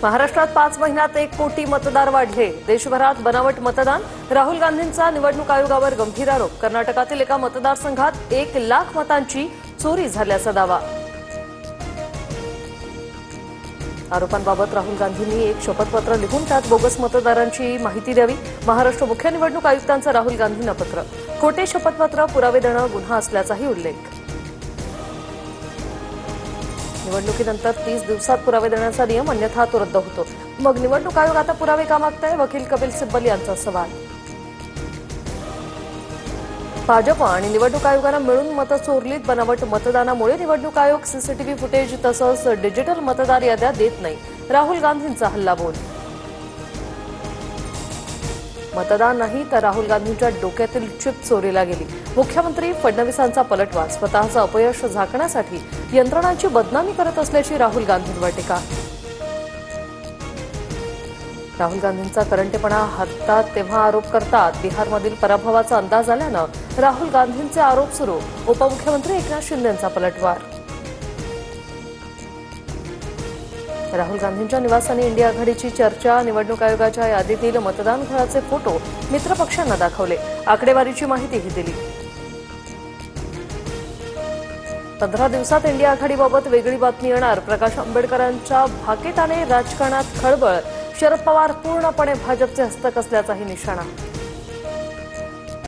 महाराष्ट्रात 5 महिन्यात 1 कोटी मतदार वाढले. देशभरात बनावट मतदान. राहुल गांधींचा निवडणूक आयोगावर गंभीर आरोप. कर्नाटकातील एका मतदारसंघात 1 लाख मतांची चोरी झाल्याचा दावा. आरोपांबाबत राहुल गांधींनी एक शपथपत्र लिहून त्यात बोगस मतदारांची माहिती द्यावी. महाराष्ट्र मुख्य निवडणूक आयुक्तांचं राहुल गांधींना पत्र. खोटे शपथपत्र पुरावे देणं गुन्हा असल्याचाही उल्लेख. निवडणुकीनंतर 30 दिवसात पुरावे देण्याचा नियम, अन्यथा तो रद्द होतो. मग निवडणूक आयोग आता पुरावे का मागतंय? वकील कपिल सिब्बल यांचा सवाल. भाजप आणि निवडणूक आयोगानं मिळून मतं चोरलीत. बनावट मतदानामुळे निवडणूक आयोग सीसीटीव्ही फुटेज तसंच डिजिटल मतदार याद्या देत नाही. राहुल गांधींचा हल्लाबोल. मतदान नाही तर राहुल गांधींच्या डोक्यातील चिप चोरीला गेली. मुख्यमंत्री फडणवीसांचा पलटवार. स्वतःचं अपयश झाकण्यासाठी यंत्रणांची बदनामी करत असल्याची राहुल गांधींवर टीका. राहुल गांधींचा करंटेपणा हरतात तेव्हा आरोप करतात. बिहारमधील पराभवाचा अंदाज आल्यानं राहुल गांधींचे आरोप सुरू. उपमुख्यमंत्री एकनाथ शिंदेंचा पलटवार. राहुल गांधींच्या निवासाने इंडिया आघाडीची चर्चा. निवडणूक आयोगाच्या यादीतील मतदान घोळाचे फोटो मित्रपक्षांना दाखवले. आकडेवारीची माहितीही दिली. 15 दिवसात इंडिया आघाडीबाबत वेगळी बातमी येणार. प्रकाश आंबेडकरांच्या भाकिताने राजकारणात खळबळ. शरद पवार पूर्णपणे भाजपचे हस्तक असल्याचाही निशाणा.